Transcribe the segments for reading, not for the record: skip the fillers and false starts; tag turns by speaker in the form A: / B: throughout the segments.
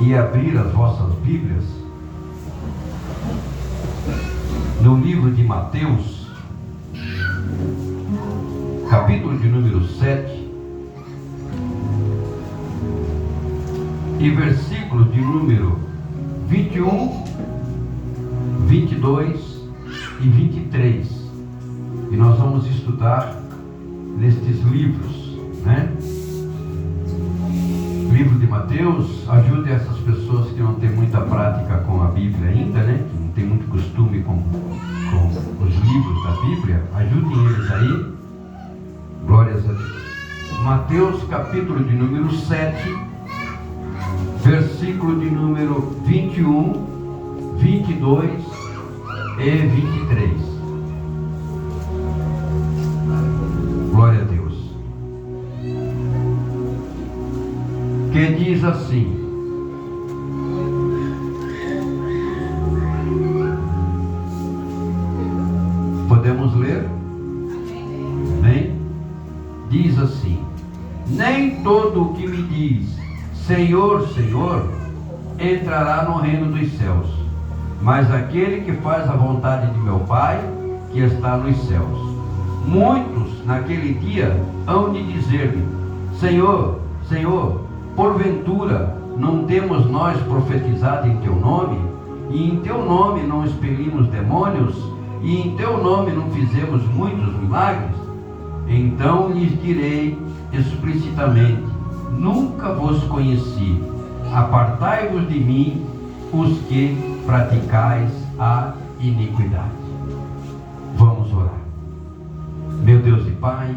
A: e abrir as vossas Bíblias no livro de Mateus, capítulo de número 7, e versículo de número 21, 22 e 23. E nós vamos estudar nestes livros, né? Livro de Mateus. Ajude essas pessoas que não têm muita prática com a Bíblia ainda, né? Que não tem muito costume com os livros da Bíblia. Ajudem eles aí. Glórias a Deus. Mateus, capítulo de número 7, versículo de número 21, 22 e 23. Glória a Deus. Que diz assim: podemos ler? Amém? Diz assim: nem todo o que me diz Senhor, Senhor, entrará no reino dos céus, mas aquele que faz a vontade de meu Pai que está nos céus. Muitos naquele dia hão de dizer-me: Senhor, Senhor, porventura não temos nós profetizado em teu nome? E em teu nome não expelimos demônios? E em teu nome não fizemos muitos milagres? Então lhes direi explicitamente: nunca vos conheci. Apartai-vos de mim, os que praticais a iniquidade. Vamos orar. Meu Deus e Pai,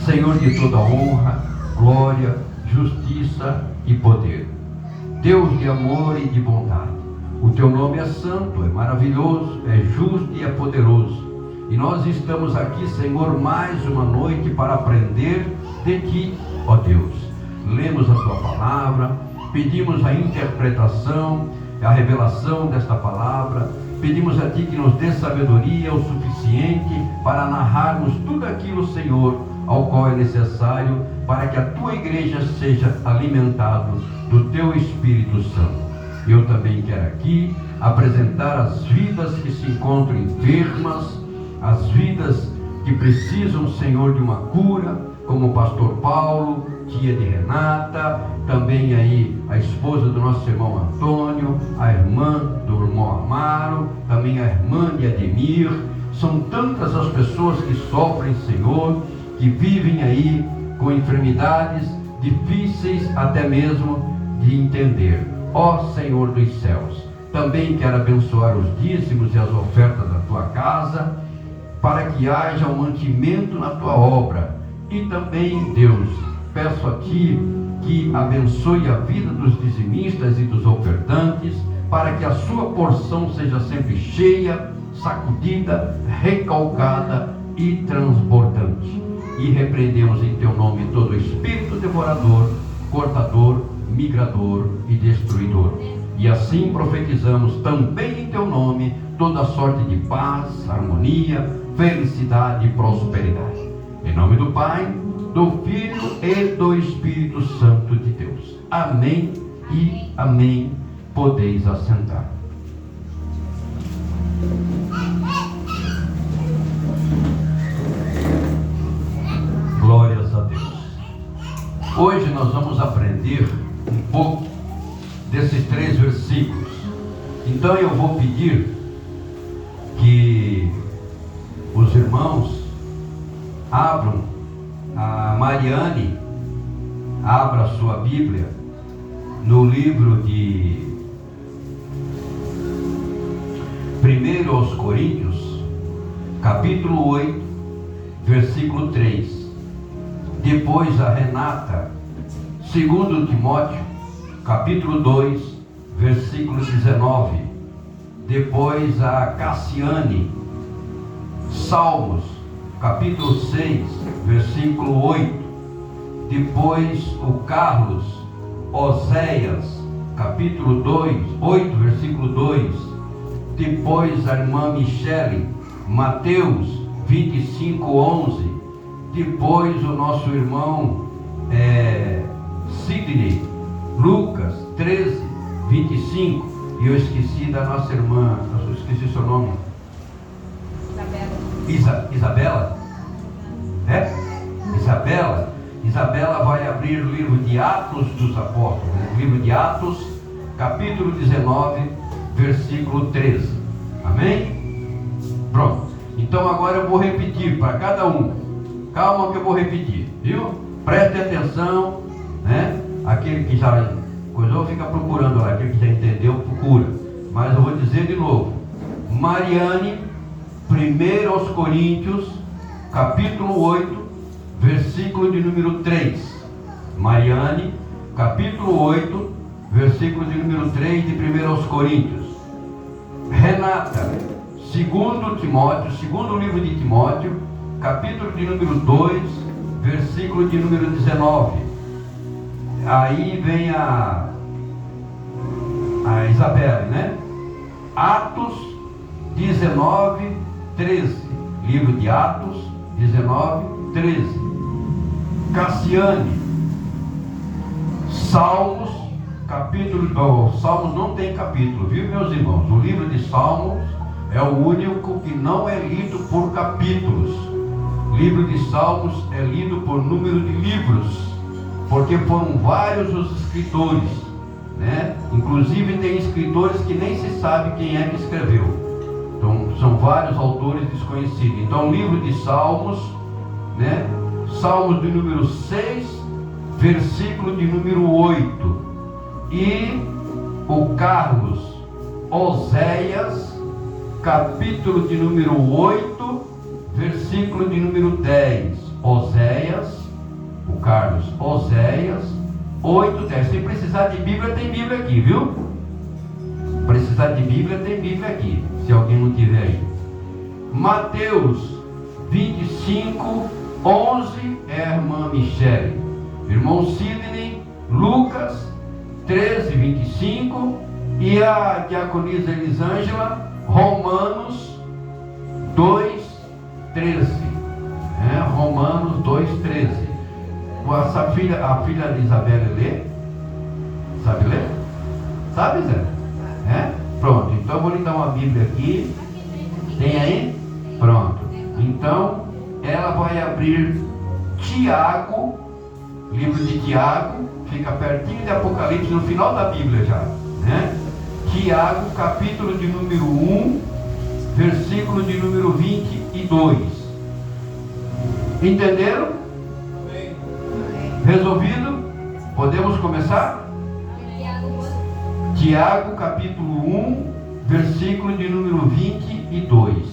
A: Senhor de toda honra, glória, justiça e poder, Deus de amor e de bondade, o teu nome é santo, é maravilhoso, é justo e é poderoso. E nós estamos aqui, Senhor, mais uma noite para aprender de Ti, ó Deus. Lemos a Tua palavra, pedimos a interpretação, a revelação desta palavra. Pedimos a Ti que nos dê sabedoria o suficiente para narrarmos tudo aquilo, Senhor, ao qual é necessário para que a Tua igreja seja alimentada do Teu Espírito Santo. Eu também quero aqui apresentar as vidas que se encontram enfermas, as vidas que precisam, Senhor, de uma cura, como o pastor Paulo, tia de Renata, também aí a esposa do nosso irmão Antônio, a irmã do irmão Amaro, também a irmã de Ademir. São tantas as pessoas que sofrem, Senhor, que vivem aí com enfermidades difíceis até mesmo de entender. Ó Senhor dos céus, também quero abençoar os dízimos e as ofertas da Tua casa, para que haja um mantimento na Tua obra. E também, Deus, peço a Ti que abençoe a vida dos dizimistas e dos ofertantes, para que a sua porção seja sempre cheia, sacudida, recalcada e transbordante. E repreendemos em Teu nome todo espírito devorador, cortador, migrador e destruidor. E assim profetizamos também em Teu nome toda sorte de paz, harmonia, felicidade e prosperidade. Em nome do Pai, do Filho e do Espírito Santo de Deus. Amém e amém. Podeis assentar. Glórias a Deus. Hoje nós vamos aprender um pouco desses 3 versículos. Então eu vou pedir que os irmãos abram, a Mariane abra a sua Bíblia no livro de 1 aos Coríntios, capítulo 8, versículo 3. Depois a Renata, 2 Timóteo, capítulo 2, versículo 19. Depois a Cassiane, Salmos, capítulo 6, versículo 8. Depois o Carlos, Oséias, capítulo 8, versículo 2. Depois a irmã Michele, Mateus 25, 11. Depois o nosso irmão Sidney, Lucas 13, 25. E eu esqueci da nossa irmã, eu esqueci seu nome. Isabela? É? Isabela vai abrir o livro de Atos dos Apóstolos, né? Livro de Atos, capítulo 19, versículo 13. Amém? Pronto. Então agora eu vou repetir para cada um. Calma que eu vou repetir, viu? Preste atenção, né? Aquele que já coisou, fica procurando lá. Aquele que já entendeu, procura. Mas eu vou dizer de novo. Mariane, 1 aos Coríntios, capítulo 8, versículo de número 3. Mariane, capítulo 8, versículo de número 3 de 1 aos Coríntios. Renata, segundo livro de Timóteo, capítulo de número 2, versículo de número 19. Aí vem a Isabelle, né? Atos 19, 13. Livro de Atos 19, 13. Cassiane, Salmos, capítulo. Salmos não tem capítulo, viu, meus irmãos? O livro de Salmos é o único que não é lido por capítulos. O livro de Salmos é lido por número de livros, porque foram vários os escritores, né? Inclusive tem escritores que nem se sabe quem é que escreveu. Então são vários autores desconhecidos. Então o livro de Salmos, né? Salmos de número 6, versículo de número 8. E o Carlos, Oséias, capítulo de número 8, versículo de número 10. Oséias, o Carlos, Oséias 8, 10. Se precisar de Bíblia, tem Bíblia aqui, viu? Precisar de Bíblia, tem Bíblia aqui, se alguém não tiver aí. Mateus 25, 11 é a irmã Michele. Irmão Sidney, Lucas 13, 25. E a diaconisa Elisângela, Romanos 2, 13. Romanos 2, 13. A filha de Isabela lê? Sabe ler? Sabe, Zé? Pronto, então eu vou lhe dar uma Bíblia aqui. Tem aí? Pronto. Então, ela vai abrir Tiago, livro de Tiago, fica pertinho de Apocalipse, no final da Bíblia já, né? Tiago, capítulo de número 1, versículo de número 22. Entenderam? Resolvido? Podemos começar? Tiago, capítulo 1, versículo de número 22.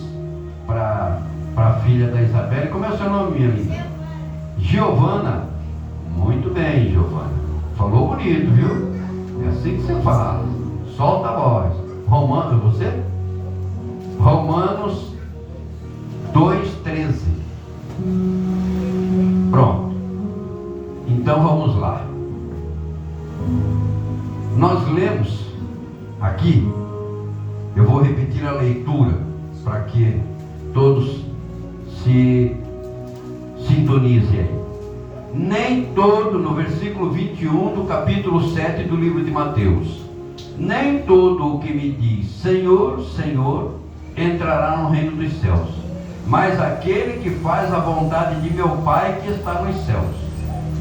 A: Para a filha da Isabela. Como é o seu nome, minha linda? Giovana. Muito bem, Giovana. Falou bonito, viu? É assim que você fala. Solta a voz. Romanos, você? Romanos 2,13. Pronto. Então vamos lá. Nós lemos aqui, eu vou repetir a leitura para que todos se sintonizem aí. Nem todo, no versículo 21 do capítulo 7 do livro de Mateus, nem todo o que me diz Senhor, Senhor, entrará no reino dos céus, mas aquele que faz a vontade de meu Pai que está nos céus.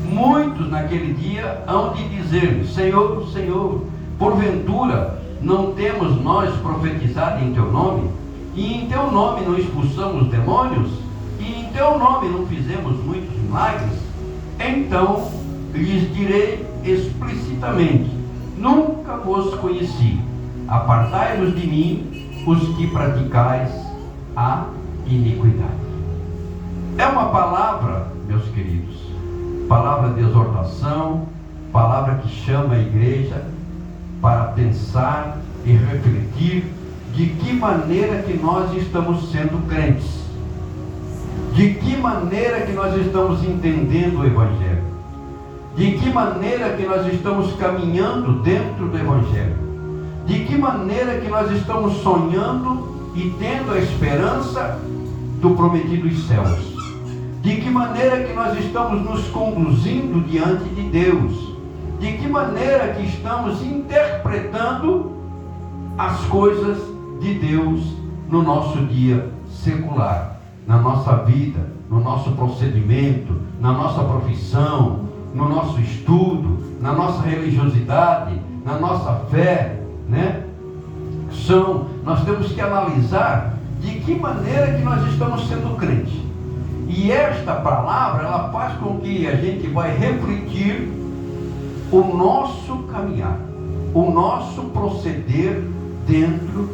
A: Muitos naquele dia hão de dizer-me, Senhor, Senhor, porventura não temos nós profetizado em teu nome? E em teu nome não expulsamos demônios? E em teu nome não fizemos muitos milagres? Então lhes direi explicitamente, nunca vos conheci, apartai-vos de mim, os que praticais a iniquidade. É uma palavra, meus queridos, palavra de exortação, palavra que chama a igreja para pensar e refletir de que maneira que nós estamos sendo crentes, de que maneira que nós estamos entendendo o Evangelho, de que maneira que nós estamos caminhando dentro do Evangelho, de que maneira que nós estamos sonhando e tendo a esperança do prometido dos céus, de que maneira que nós estamos nos conduzindo diante de Deus, de que maneira que estamos interpretando as coisas de Deus no nosso dia secular, na nossa vida, no nosso procedimento, na nossa profissão, no nosso estudo, na nossa religiosidade, na nossa fé, né? Nós temos que analisar de que maneira que nós estamos sendo crentes. E esta palavra, ela faz com que a gente vai refletir o nosso caminhar, o nosso proceder dentro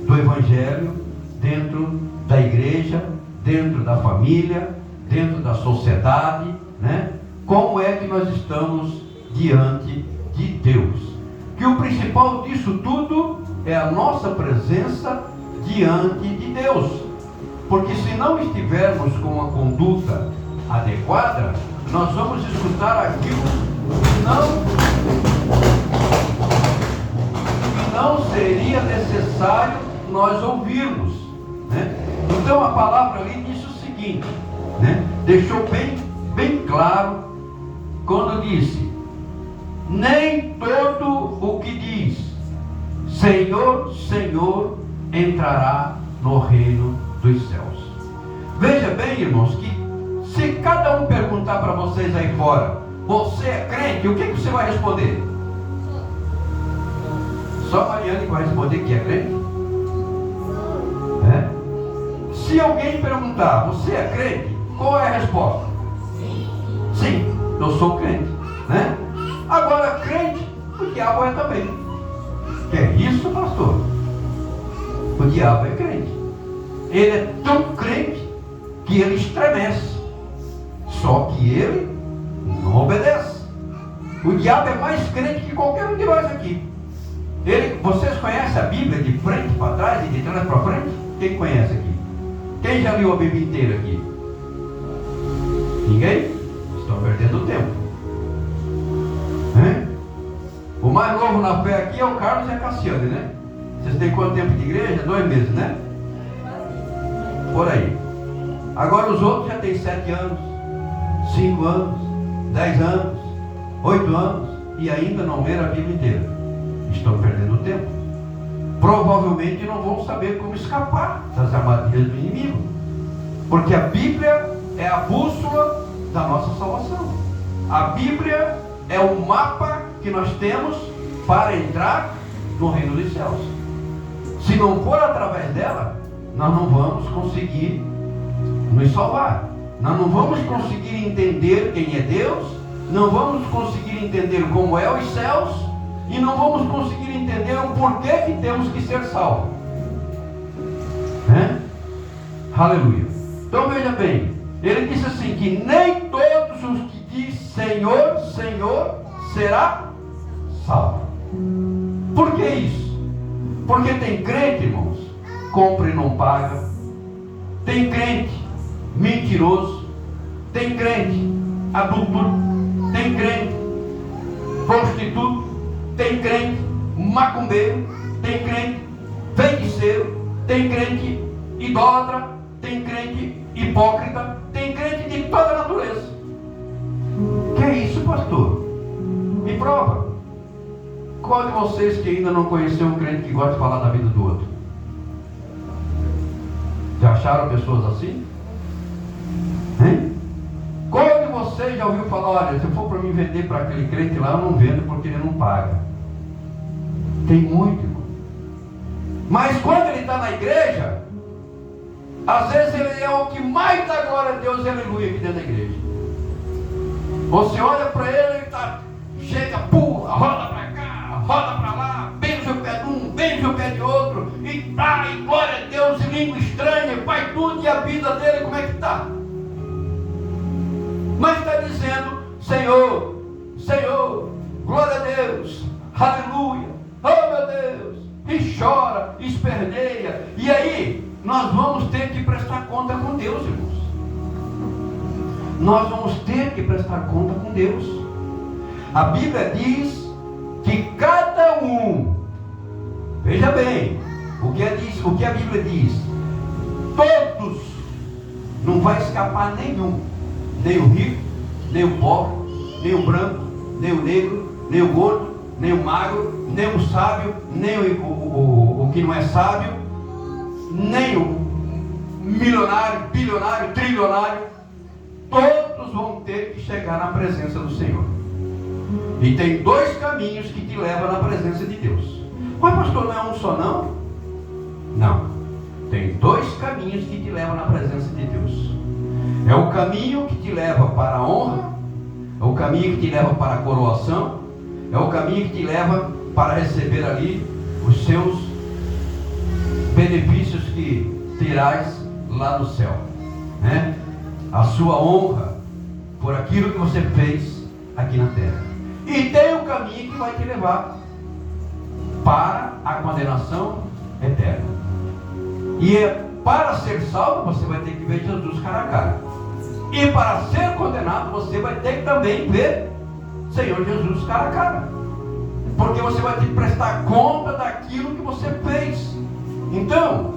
A: do Evangelho, dentro da igreja, dentro da família, dentro da sociedade, né? Como é que nós estamos diante de Deus? Que o principal disso tudo é a nossa presença diante de Deus. Porque se não estivermos com uma conduta adequada, nós vamos escutar aquilo que não seria necessário nós ouvirmos, né? Então a palavra ali diz o seguinte, né? Deixou bem claro quando disse: nem todo o que diz Senhor, Senhor, entrará no reino dos céus. Veja bem, irmãos, que se cada um perguntar para vocês aí fora: você é crente? O que você vai responder? Só a Mariane vai responder que é crente? Se alguém perguntar: você é crente? Qual é a resposta? Sim, eu sou crente, né? Agora, crente, o diabo é também. Que é isso, pastor? O diabo é crente. Ele é tão crente que ele estremece. Só que ele não obedece. O diabo é mais crente que qualquer um de nós aqui. Vocês conhecem a Bíblia de frente para trás e de trás para frente? Quem conhece aqui? Quem já leu a Bíblia inteira aqui? Ninguém? Estão perdendo tempo. O mais novo na fé aqui é o Carlos e a Cassiane, né? Vocês têm quanto tempo de igreja? 2 meses, né? Por aí. Agora os outros já têm 7 anos, 5 anos, 10 anos, 8 anos e ainda não leram a Bíblia inteira. Estão perdendo tempo. Provavelmente não vão saber como escapar das armadilhas do inimigo. Porque a Bíblia é a bússola da nossa salvação. A Bíblia é o mapa que nós temos para entrar no reino dos céus. Se não for através dela, nós não vamos conseguir nos salvar. Nós não vamos conseguir entender quem é Deus, não vamos conseguir entender como é os céus, e não vamos conseguir entender o porquê que temos que ser salvos. Aleluia. Então veja bem, ele disse assim, que nem todos os que diz Senhor, Senhor, será salvo. Por que isso? Porque tem crente, irmãos, compra e não paga. Tem crente mentiroso. Tem crente adúltero. Tem crente prostituto. Tem crente macumbeiro. Tem crente feiticeiro. Tem crente idólatra. Tem crente hipócrita. Tem crente de toda a natureza. Que é isso, pastor? Me prova. Qual de vocês que ainda não conheceu um crente que gosta de falar da vida do outro? Já acharam pessoas assim? Qual de vocês já ouviu falar: olha, se for para mim vender para aquele crente lá, eu não vendo porque ele não paga? Tem muito, irmão. Mas quando ele está na igreja, às vezes ele é o que mais dá glória a Deus e aleluia aqui dentro da igreja. Você olha para ele, ele chega, pula, roda para cá, roda para lá, beija o pé de um, beija o pé de outro, e glória a Deus, em língua estranha, faz tudo, e a vida dele como é que está? Mas está dizendo: Senhor, Senhor, glória a Deus, aleluia, oh meu Deus, e chora, esperneia. E aí, nós vamos ter que prestar conta com Deus, irmãos. Nós vamos ter que prestar conta com Deus. A Bíblia diz que cada um, veja bem, o que a Bíblia diz, todos, não vai escapar nenhum, nem o rico, nem o pobre, nem o branco, nem o negro, nem o gordo, nem o magro, nem o sábio, nem o que não é sábio, nem o milionário, bilionário, trilionário. Todos vão ter que chegar na presença do Senhor. E tem dois caminhos que te levam na presença de Deus. Mas pastor, não é um só não? Não. Tem dois caminhos que te levam na presença de Deus. É o caminho que te leva para a honra, é o caminho que te leva para a coroação, é o caminho que te leva para receber ali os seus benefícios que terás lá no céu, né? A sua honra por aquilo que você fez aqui na terra. E tem o caminho que vai te levar para a condenação eterna. E para ser salvo, você vai ter que ver Jesus cara a cara. E para ser condenado, você vai ter que também ver Senhor Jesus cara a cara. Porque você vai ter que prestar conta daquilo que você fez. Então,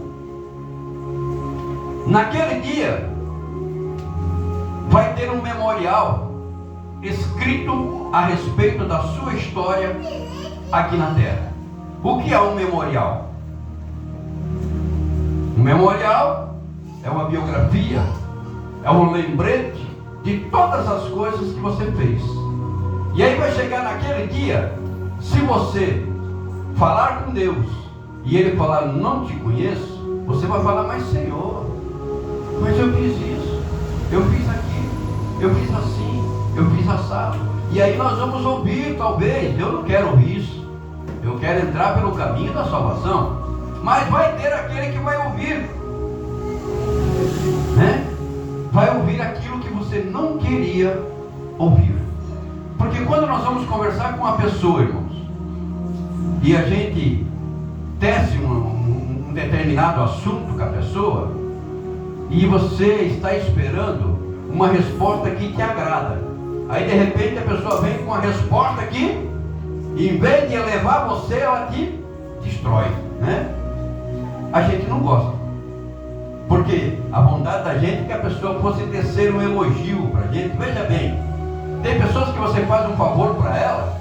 A: naquele dia, vai ter um memorial escrito a respeito da sua história aqui na terra. O que é um memorial? Um memorial é uma biografia, é um lembrete de todas as coisas que você fez. E aí vai chegar naquele dia, se você falar com Deus e Ele falar, não te conheço, você vai falar, mas Senhor, mas eu fiz isso, eu fiz aquilo, eu fiz assim, eu fiz assado. E aí nós vamos ouvir, talvez, eu não quero ouvir isso, eu quero entrar pelo caminho da salvação. Mas vai ter aquele que vai ouvir, né? Vai ouvir aquilo que você não queria ouvir. Porque quando nós vamos conversar com uma pessoa, irmãos, e a gente tece um determinado assunto com a pessoa, e você está esperando uma resposta que te agrada, aí de repente a pessoa vem com uma resposta que, em vez de elevar você, ela te destrói, né? A gente não gosta, porque a vontade da gente é que a pessoa fosse tecer um elogio para a gente. Veja bem, tem pessoas que você faz um favor para ela,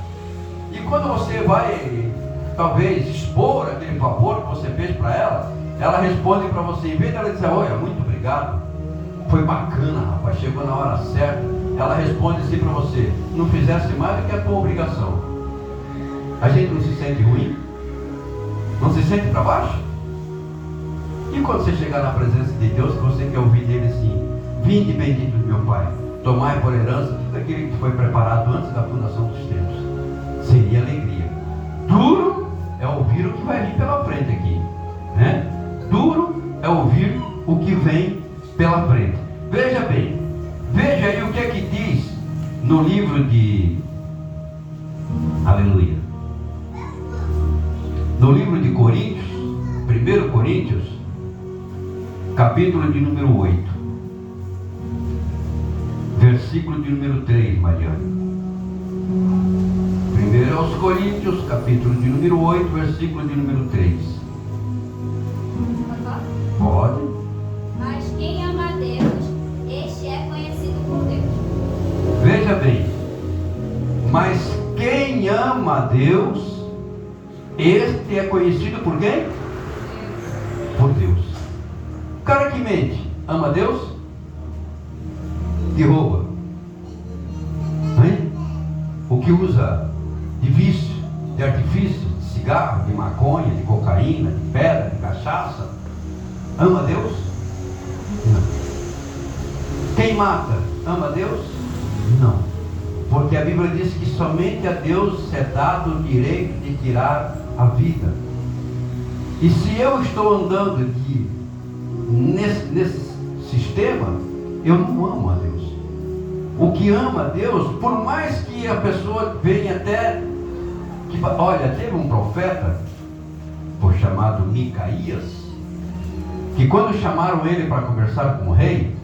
A: e quando você vai talvez expor aquele favor que você fez para ela, ela responde para você, em vez dela dizer, olha, muito obrigado, foi bacana, rapaz, chegou na hora certa, ela responde assim para você, não fizesse mais do que a tua obrigação. A gente não se sente ruim? Não se sente para baixo? E quando você chegar na presença de Deus, que você quer ouvir dele assim, vinde bendito do meu Pai, tomai por herança tudo aquilo que foi preparado antes da fundação dos tempos. Seria alegria. Duro é ouvir o que vai vir pela frente aqui, né? Duro é ouvir o que vem pela frente. Veja bem, veja aí o que é que diz no livro de Aleluia, no livro de Coríntios, 1 Coríntios, capítulo de número 8, versículo de número 3, Mariana. 1 aos Coríntios, capítulo de número 8, versículo de número 3. Pode.
B: Mas quem ama a Deus, este é conhecido por Deus.
A: Veja bem, mas quem ama a Deus, este é conhecido por quem? Por Deus. O cara que mente, ama a Deus? Que rouba? Hein? O que usa de vício, de artifício, de cigarro, de maconha, de cocaína, de pedra, de cachaça, ama a Deus? Não. Quem mata, ama a Deus? Não. Porque a Bíblia diz que somente a Deus é dado o direito de tirar a vida. E se eu estou andando aqui nesse sistema, eu não amo a Deus. O que ama a Deus, por mais que a pessoa venha até que, olha, teve um profeta chamado Micaías, que quando chamaram ele para conversar com o rei,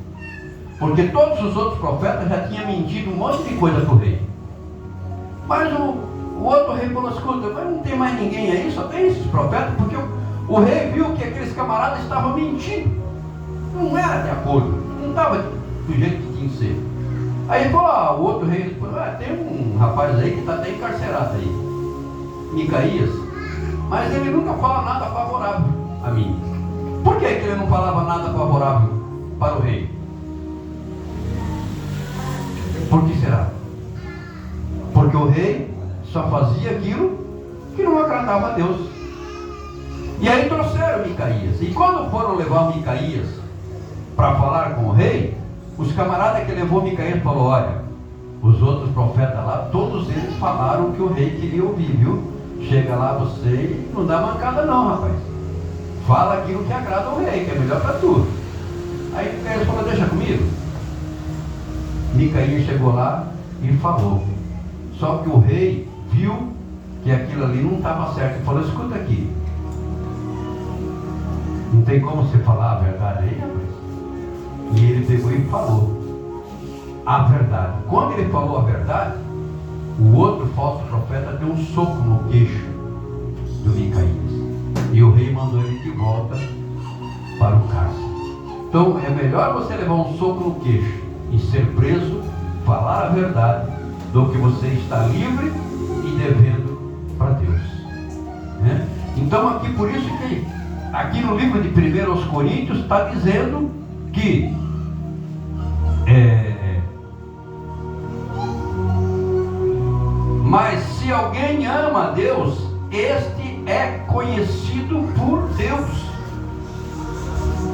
A: porque todos os outros profetas já tinham mentido um monte de coisa para o rei, mas o outro rei falou, escuta, mas não tem mais ninguém aí, só tem esses profetas, porque o rei viu que aqueles camaradas estavam mentindo, não era de acordo, não estava do jeito que tinha que ser. Aí ele falou, o outro rei falou, tem um rapaz aí que está até encarcerado aí. Micaías, mas ele nunca fala nada favorável a mim. Por que ele não falava nada favorável para o rei? Por que será? Porque o rei só fazia aquilo que não agradava a Deus. E aí trouxeram Micaías. E quando foram levar Micaías para falar com o rei, os camaradas que levou Micaías falaram: olha, os outros profetas lá, todos eles falaram que o rei queria ouvir, viu? Chega lá você e não dá mancada não, rapaz. Fala aquilo que agrada ao rei, que é melhor para tu. Aí Micaías falou: deixa comigo. Micaías chegou lá e falou. Só que o rei viu que aquilo ali não estava certo e falou: escuta aqui, não tem como você falar a verdade aí, rapaz? E ele pegou e falou a verdade. Quando ele falou a verdade, o outro falso profeta deu um soco no queixo do Micaías. E o rei mandou ele de volta para o cárcere. Então é melhor você levar um soco no queixo e ser preso, falar a verdade, do que você estar livre e devendo para Deus, né? Então aqui, por isso que aqui no livro de 1 Coríntios está dizendo que mas se alguém ama a Deus, este é conhecido por Deus.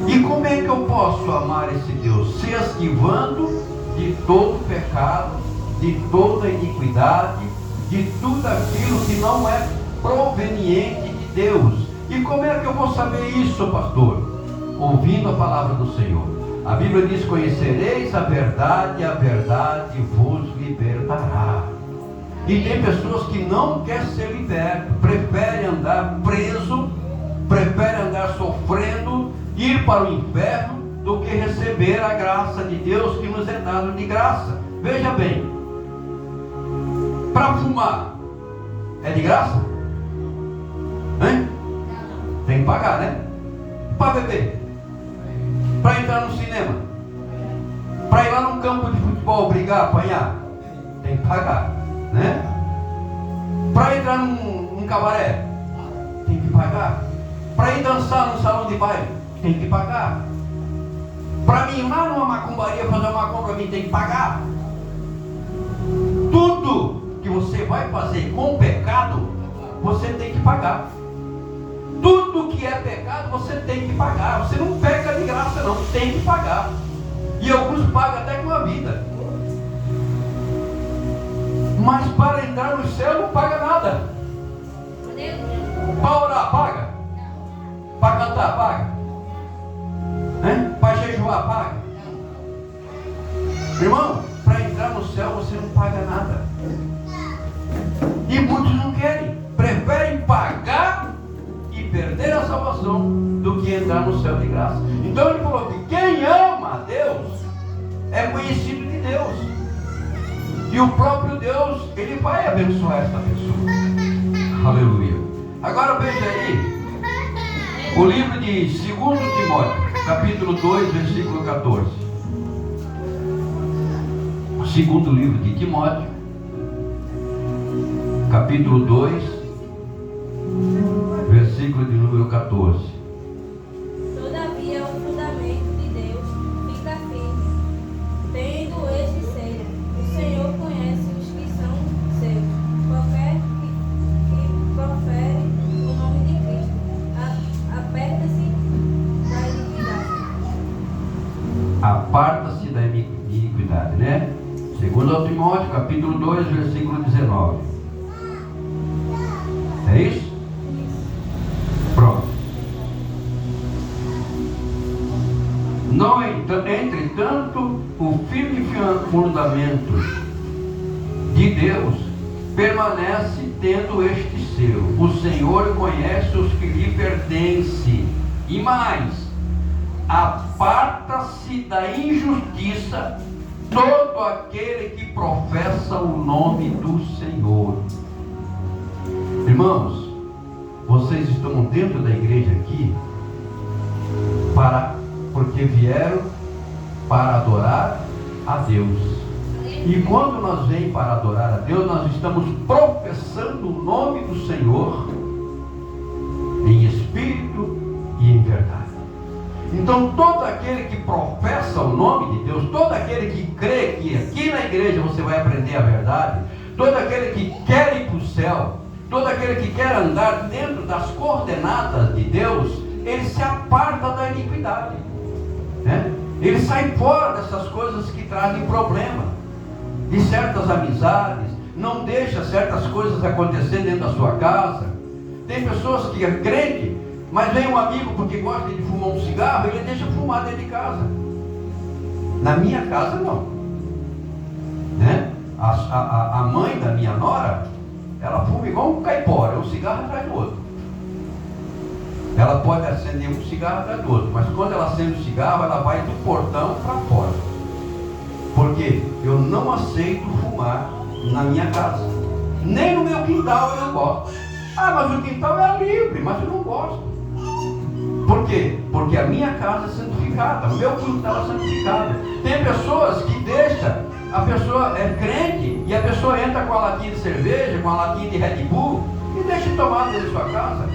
A: E como é que eu posso amar esse Deus? Se esquivando de todo pecado, de toda iniquidade, de tudo aquilo que não é proveniente de Deus. E como é que eu vou saber isso, pastor? Ouvindo a palavra do Senhor. A Bíblia diz: conhecereis a verdade vos libertará. E tem pessoas que não querem ser libertas, preferem andar preso, preferem andar sofrendo, ir para o inferno, do que receber a graça de Deus que nos é dado de graça. Veja bem, para fumar é de graça? Hein? Tem que pagar, né? Para beber, para entrar no cinema, para ir lá num campo de futebol brigar, apanhar, tem que pagar, né? Para entrar num cabaré, tem que pagar. Para ir dançar num salão de baile, tem que pagar. Para mim ir lá numa macumbaria fazer uma compra, tem que pagar. Tudo que você vai fazer com pecado, você tem que pagar. Tudo que é pecado, você tem que pagar. Você não peca de graça não, tem que pagar. E alguns pagam até com a vida. Mas para entrar no céu não paga nada. Para orar, paga. Para cantar, paga. Para jejuar, paga. Irmão, para entrar no céu você não paga nada. E muitos não querem. Preferem pagar e perder a salvação do que entrar no céu de graça. Então ele falou que quem ama a Deus é conhecido de Deus. E o próprio Deus, ele vai abençoar esta pessoa. Aleluia. Agora veja aí o livro de 2 Timóteo, capítulo 2, versículo 14. O segundo livro de Timóteo, capítulo 2, versículo de número 14.
B: Todavia o fundamento de Deus fica firme, tendo este selo: o Senhor conhece os que são seus. Qualquer que profere o nome de Cristo, aperta-se da iniquidade.
A: Aparta-se da iniquidade, né? 2 Timóteo, capítulo 2, versículo 19. É isso? Pronto. Entretanto, o firme fundamento de Deus permanece tendo este selo: o Senhor conhece os que lhe pertencem. E mais, aparta-se da injustiça todo aquele que professa o nome do Senhor. Irmãos, vocês estão dentro da igreja aqui porque vieram para adorar a Deus. E quando nós vêm para adorar a Deus, nós estamos professando invocando o nome do Senhor em espírito e em verdade. Então todo aquele que professa o nome de Deus, todo aquele que crê que aqui na igreja você vai aprender a verdade, todo aquele que quer ir para o céu, todo aquele que quer andar dentro das coordenadas de Deus, ele se aparta da iniquidade, né? Ele sai fora dessas coisas que trazem problema, de certas amizades, não deixa certas coisas acontecer dentro da sua casa. Tem pessoas que é crente, mas vem um amigo porque gosta de fumar um cigarro, ele deixa fumar dentro de casa. Na minha casa não, né? A mãe da minha nora, ela fuma igual um caipora, um cigarro atrás do outro. Ela pode acender um cigarro atrás do outro, mas quando ela acende o cigarro, ela vai do portão para fora. Porque eu não aceito fumar na minha casa, nem no meu quintal eu não gosto. Ah, mas o quintal é livre, mas eu não gosto. Por quê? Porque a minha casa é santificada, o meu quintal é santificado. Tem pessoas que deixam, a pessoa é crente e a pessoa entra com a latinha de cerveja, com a latinha de Red Bull e deixa tomar dentro da sua casa.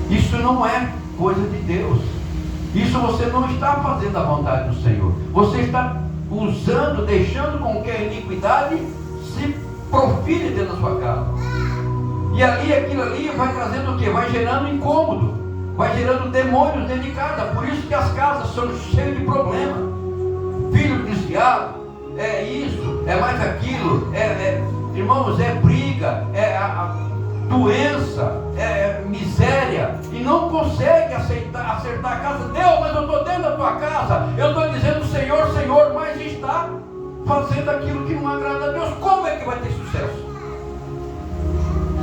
A: Isso não é coisa de Deus. Isso você não está fazendo a vontade do Senhor. Você está usando, deixando com que a iniquidade se profile dentro da sua casa. E ali, aquilo ali vai trazendo o quê? Vai gerando incômodo, vai gerando demônios dentro de casa. Por isso que as casas são cheias de problema. Filho desviado, é isso, é mais aquilo, irmãos, é briga, é a doença, é miséria, e não consegue acertar a casa. Deus, mas eu estou dentro da tua casa, eu estou dizendo Senhor, Senhor, mas está fazendo aquilo que não agrada a Deus. Como é que vai ter sucesso?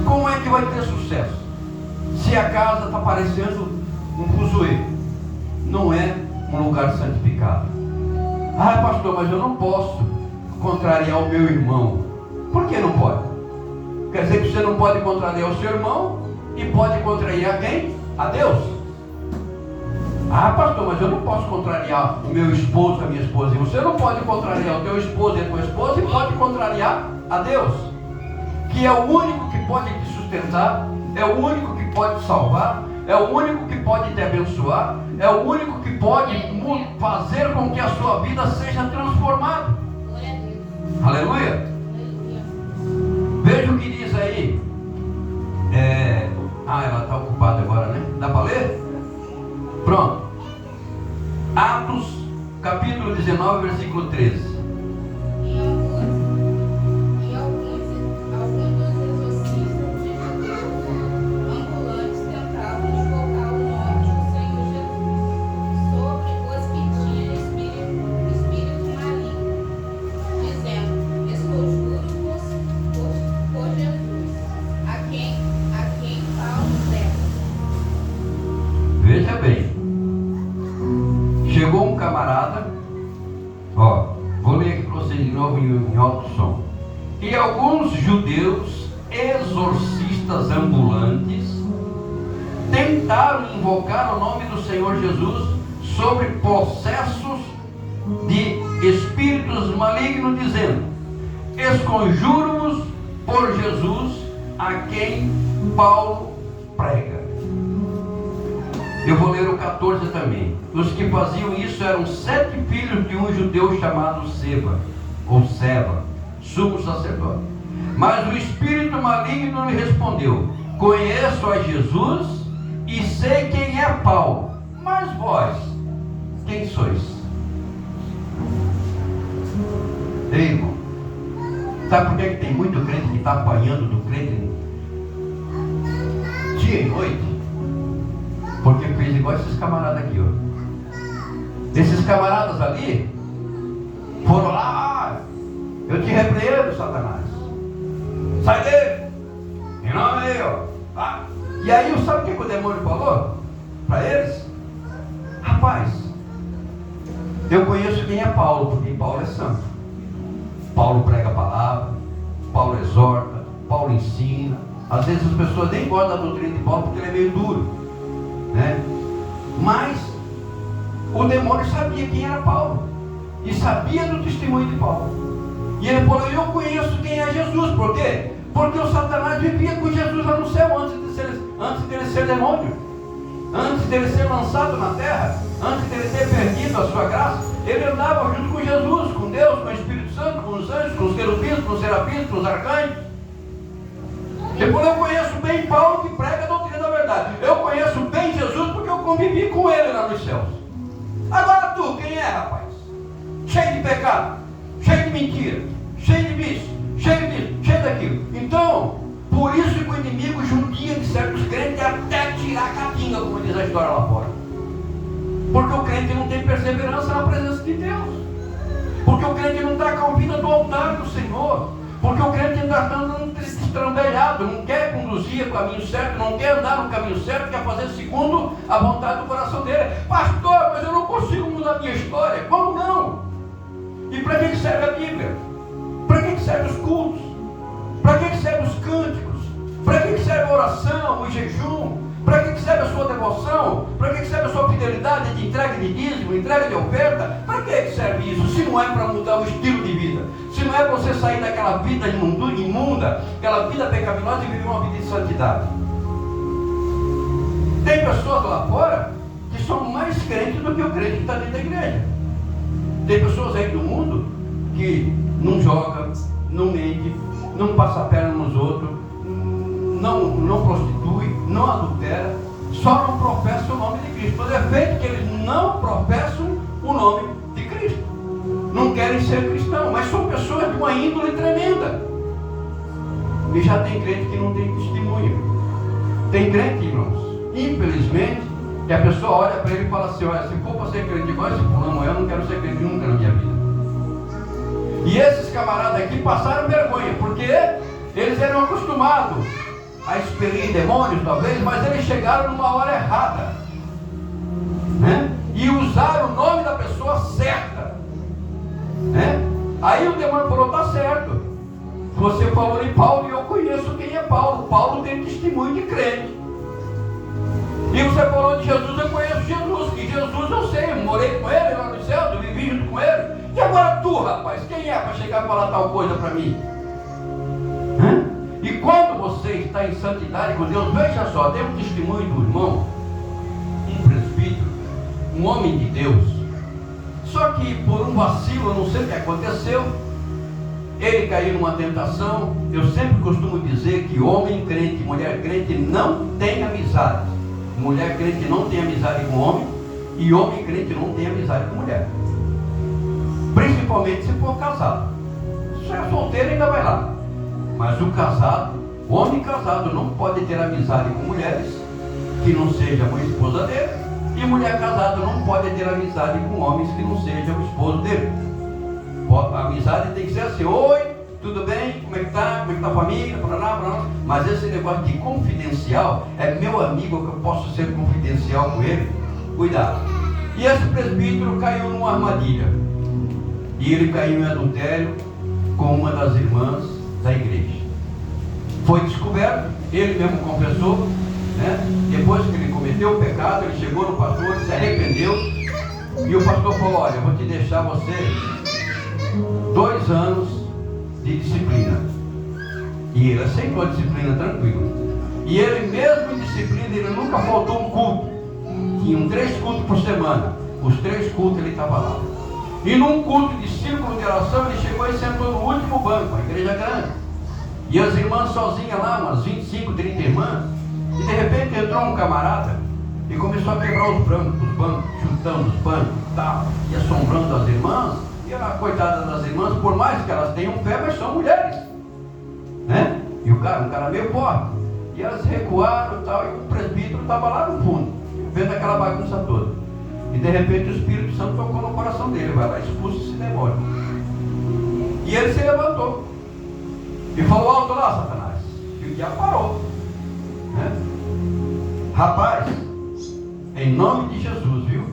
A: Como é que vai ter sucesso? Se a casa está parecendo um fuzuê, não é um lugar santificado. Ah, pastor, mas eu não posso contrariar o meu irmão. Por que não pode? Quer dizer que você não pode contrariar o seu irmão e pode contrariar quem? A Deus. Ah, pastor, mas eu não posso contrariar o meu esposo, a minha esposa. E você não pode contrariar o teu esposo e a tua esposa, e pode contrariar a Deus, que é o único que pode te sustentar, é o único que pode te salvar, é o único que pode te abençoar, é o único que pode fazer com que a sua vida seja transformada. Aleluia. Veja o que diz aí. Ela está ocupada agora, né? Dá para ler? Pronto. Atos, capítulo 19, versículo 13. Veja bem, chegou um camarada, vou ler aqui para vocês de novo em alto som. E alguns judeus exorcistas ambulantes tentaram invocar o nome do Senhor Jesus sobre possessos de espíritos malignos, dizendo: esconjuro-vos por Jesus, a quem Paulo prega. Eu vou ler o 14 também. Os que faziam isso eram 7 filhos de um judeu chamado Seba, sumo sacerdote. Mas o espírito maligno lhe respondeu: conheço a Jesus e sei quem é Paulo, mas vós, quem sois? Ei, irmão, sabe por que tem muito crente que está apanhando do crente dia e noite? Porque fez igual esses camaradas aqui, ó. Esses camaradas ali foram lá: eu te repreendo, Satanás, sai dele, em nome aí, ó. E aí, sabe o que o demônio falou para eles? Rapaz, eu conheço quem é Paulo, porque Paulo é santo. Paulo prega a palavra, Paulo exorta, Paulo ensina. Às vezes as pessoas nem gostam da doutrina de Paulo porque ele é meio duro, né? Mas o demônio sabia quem era Paulo e sabia do testemunho de Paulo. E ele falou, eu conheço quem é Jesus. Por quê? Porque o Satanás vivia com Jesus lá no céu antes dele ser demônio, antes dele ser lançado na terra, antes dele ter perdido a sua graça. Ele andava junto com Jesus, com Deus, com o Espírito Santo, com os anjos, com os querubins, com os serafins, com os arcanjos. Ele falou, eu conheço bem Paulo que prega a doutrina da verdade. Eu conheço bem Jesus porque eu convivi com ele lá nos céus. Agora tu, quem é, rapaz? Cheio de pecado, cheio de mentira, cheio de vício, cheio disso, cheio daquilo. Então, por isso que o inimigo judia de certos crentes até tirar a catinga, como diz a história lá fora. Porque o crente não tem perseverança na presença de Deus. Porque o crente não está com a vida do altar do Senhor. Porque o crente está andando estrambelhado, não quer conduzir o caminho certo, não quer andar no caminho certo, quer fazer segundo a vontade do coração dele. Pastor, mas eu não consigo mudar a minha história. Como não? E para que serve a Bíblia? Para que serve os cultos? Para que serve os cânticos? Para que serve a oração, o jejum? Para que serve a sua devoção? Para que serve a sua fidelidade de entrega de dízimo, entrega de oferta? Para que serve isso? Se não é para mudar o estilo de vida, se não é para você sair daquela vida imunda, aquela vida pecaminosa e viver uma vida de santidade. Tem pessoas lá fora que são mais crentes do que o crente que está dentro da igreja. Tem pessoas aí do mundo que não joga, não mente, não passa a perna nos outros, não prostitui, não adultera, só não professa o nome de Cristo. Por efeito que eles não professam o nome de Cristo, não querem ser cristãos, mas são pessoas de uma índole tremenda. E já tem crente que não tem testemunho. Tem crente, irmãos, infelizmente, que a pessoa olha para ele e fala assim, olha, se for para ser crente igual esse fulano, eu não quero ser crente nunca na minha vida. E esses camaradas aqui passaram vergonha, porque eles eram acostumados a expelir demônios talvez, mas eles chegaram numa hora errada, né? E usaram o nome da pessoa certa, né? Aí o demônio falou, tá certo, você falou em Paulo e eu conheço quem é Paulo. Paulo tem testemunho de crente. E você falou de Jesus, eu conheço Jesus, que Jesus eu sei, eu morei com ele lá no céu, eu vivi junto com ele. E agora tu, rapaz, quem é para chegar a falar tal coisa para mim? Hã? E quando você está em santidade com Deus, veja só, tem um testemunho do irmão, um presbítero, um homem de Deus. Só que por um vacilo, eu não sei o que aconteceu, ele caiu numa tentação. Eu sempre costumo dizer que homem crente, mulher crente não tem amizade. Mulher crente não tem amizade com homem, e homem crente não tem amizade com mulher. Principalmente se for casado. Se é solteiro ainda vai lá. Mas o casado, o homem casado não pode ter amizade com mulheres que não seja a esposa dele, e mulher casada não pode ter amizade com homens que não seja o esposo dele. A amizade tem que ser assim, oi, tudo bem? Como é que tá? Como é que tá a família? Blá. Mas esse negócio de confidencial, é meu amigo que eu posso ser confidencial com ele? Cuidado. E esse presbítero caiu numa armadilha. E ele caiu em adultério com uma das irmãs da igreja. Foi descoberto, ele mesmo confessou, né? Depois que ele cometeu o pecado, ele chegou no pastor, se arrependeu, e o pastor falou, olha, eu vou te deixar você 2 anos de disciplina. E ele aceitou a disciplina tranquilo. E ele mesmo em disciplina, ele nunca faltou um culto. Tinham 3 cultos por semana. Os 3 cultos ele estava lá. E num culto de círculo de oração, ele chegou e sentou no último banco, a igreja grande. E as irmãs sozinhas lá, umas 25, 30 irmãs. E de repente entrou um camarada e começou a quebrar os bancos, chutando os bancos e tal, e assombrando as irmãs. E a coitada das irmãs, por mais que elas tenham fé, mas são mulheres, né? E um cara meio forte. E elas recuaram e tal, e o presbítero estava lá no fundo, vendo aquela bagunça toda. E de repente o Espírito Santo tocou no coração dele, vai lá e expulsa esse demônio. E ele se levantou e falou alto lá, Satanás. E o diabo parou, né? Rapaz, em nome de Jesus, viu?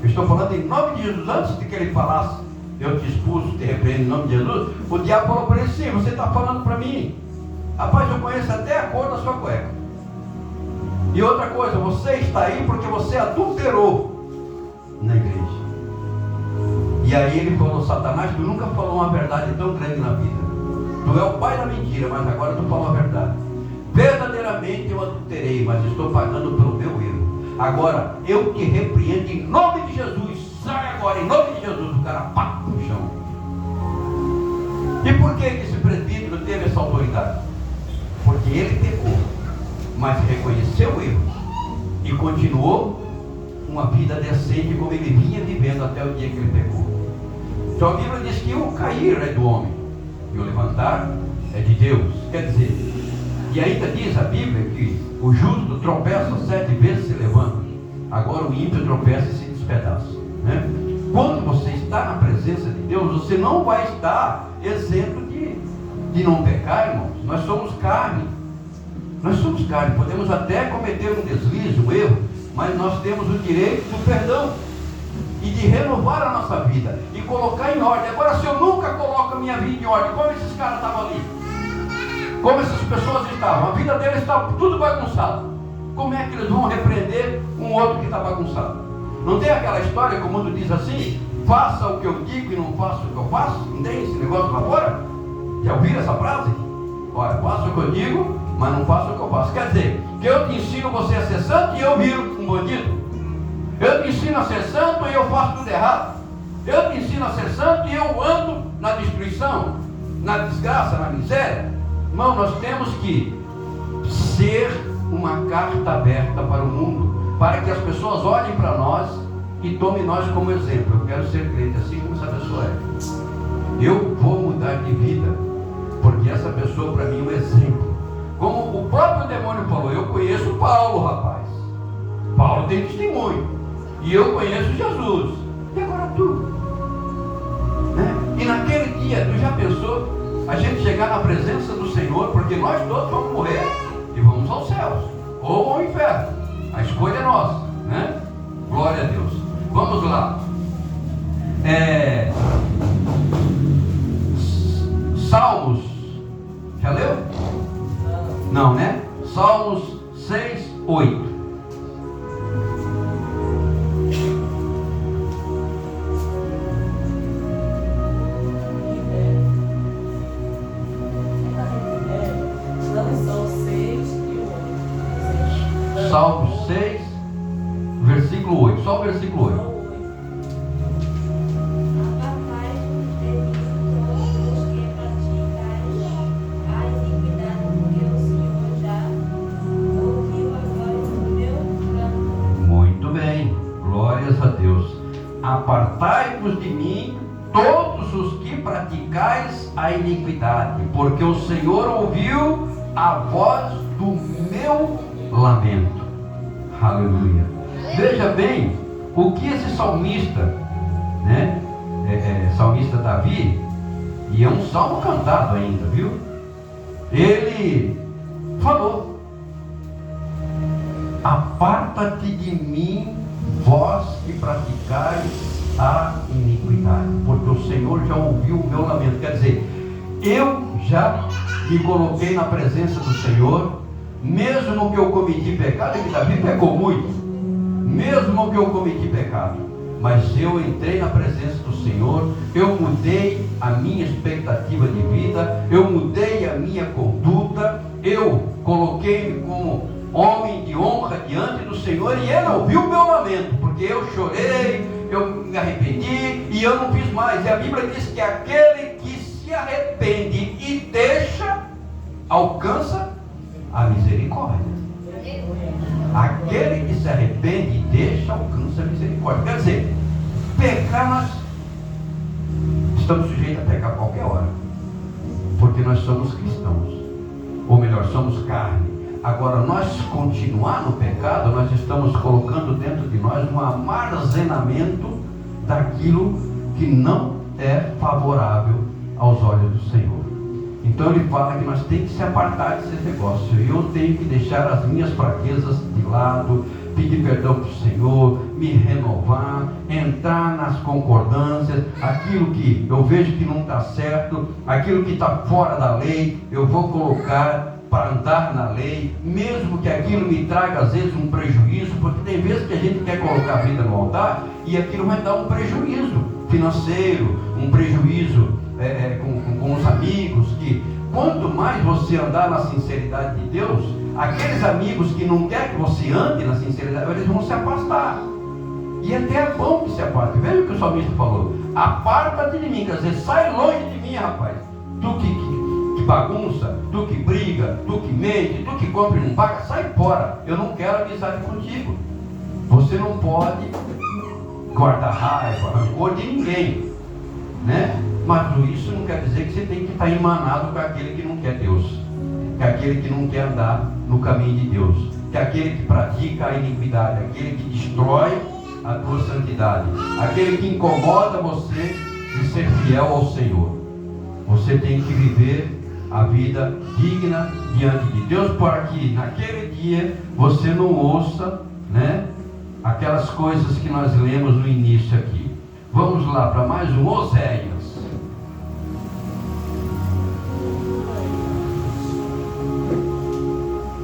A: Eu estou falando em nome de Jesus. Antes de que ele falasse, eu te expulso, te repreendo em nome de Jesus, o diabo falou para ele, sim, você está falando para mim. Rapaz, eu conheço até a cor da sua cueca. E outra coisa, você está aí porque você adulterou na igreja. E aí ele falou: Satanás, tu nunca falou uma verdade tão grande na vida. Tu é o pai da mentira, mas agora tu fala a verdade. Verdadeiramente eu adulterei, mas estou pagando pelo meu erro. Agora eu te repreendo em nome de Jesus. Sai agora, em nome de Jesus. O cara pá no chão. E por que esse presbítero teve essa autoridade? Porque ele pecou, mas reconheceu o erro e continuou uma vida decente como ele vinha vivendo até o dia que ele pecou. Então a Bíblia diz que o cair é do homem e o levantar é de Deus. Quer dizer, e ainda diz a Bíblia que o justo tropeça 7 vezes e se levanta. Agora o ímpio tropeça e se despedaça, né? Quando você está na presença de Deus, você não vai estar exemplo de não pecar, irmãos. Nós somos carne. Nós somos carne. Podemos até cometer um deslize, um erro, mas nós temos o direito do perdão e de renovar a nossa vida e colocar em ordem. Agora, se eu nunca coloco a minha vida em ordem, como esses caras estavam ali, como essas pessoas estavam, a vida deles estava tudo bagunçado, como é que eles vão repreender um outro que está bagunçado? Não tem aquela história que o mundo diz assim: faça o que eu digo e não faça o que eu faço? Não tem esse negócio lá fora? Já ouviram essa frase? Olha, faça o que eu digo, mas não faça o que eu faço. Quer dizer, que eu te ensino você a ser santo e eu viro um bandido. Eu te ensino a ser santo e eu faço tudo errado. Eu te ensino a ser santo e eu ando na destruição, na desgraça, na miséria. Irmão, nós temos que ser uma carta aberta para o mundo, para que as pessoas olhem para nós e tomem nós como exemplo. Eu quero ser crente assim como essa pessoa é. Eu vou mudar de vida, porque essa pessoa para mim é um exemplo. Como o próprio demônio falou: eu conheço Paulo, rapaz. Paulo tem testemunho. E eu conheço Jesus. E agora tu? Né? E naquele dia, tu já pensou a gente chegar na presença do Senhor? Porque nós todos vamos morrer e vamos aos céus ou ao inferno. A escolha é nossa, né? Glória a Deus. Vamos lá. Salmos. Já leu? Não, né? Salmos 6, 8. Salmos 6, versículo 8. Só o versículo 8. Muito bem, glórias a Deus. Apartai-vos de mim, todos os que praticais a iniquidade, porque o Senhor ouviu a voz do meu lamento. Aleluia. Veja bem o que esse salmista, né? Salmista Davi, e é um salmo cantado ainda, viu? Ele falou: aparta-te de mim, vós que praticais a iniquidade, porque o Senhor já ouviu o meu lamento. Quer dizer, eu já me coloquei na presença do Senhor, mesmo que eu cometi pecado, é que Davi pecou muito, mesmo que eu cometi pecado, mas eu entrei na presença do Senhor, eu mudei a minha expectativa de vida, eu mudei a minha conduta, eu coloquei-me como homem de honra diante do Senhor, e Ele ouviu o meu lamento, porque eu chorei, eu me arrependi e eu não fiz mais. E a Bíblia diz que aquele que se arrepende e deixa, alcança a misericórdia. Aquele que se arrepende e deixa, alcança a misericórdia. Quer dizer, pecar, nós estamos sujeitos a pecar a qualquer hora, porque nós somos cristãos, ou melhor, somos carne. Agora, nós continuar no pecado, nós estamos colocando dentro de nós um armazenamento daquilo que não é favorável aos olhos do Senhor. Então ele fala que nós temos que se apartar desse negócio. Eu tenho que deixar as minhas fraquezas de lado, pedir perdão para o Senhor, me renovar, entrar nas concordâncias, aquilo que eu vejo que não está certo, aquilo que está fora da lei, eu vou colocar para andar na lei, mesmo que aquilo me traga às vezes um prejuízo, porque tem vezes que a gente quer colocar a vida no altar e aquilo vai dar um prejuízo. financeiro, um prejuízo com os amigos, que quanto mais você andar na sinceridade de Deus, aqueles amigos que não querem que você ande na sinceridade, eles vão se afastar. E até é bom que se afaste. Veja o que o salmista falou: aparta-te de mim, quer dizer, sai longe de mim, rapaz. Tu que bagunça, tu que briga, tu que mente, tu que compra e não paga, sai fora. Eu não quero amizade contigo. Você não pode guardar raiva, rancor de ninguém, né? Mas isso não quer dizer que você tem que estar emanado com aquele que não quer Deus, que aquele que não quer andar no caminho de Deus, que aquele que pratica a iniquidade, aquele que destrói a tua santidade, aquele que incomoda você de ser fiel ao Senhor. Você tem que viver a vida digna diante de Deus, para que naquele dia você não ouça, né, aquelas coisas que nós lemos no início aqui. Vamos lá para mais um Oséias.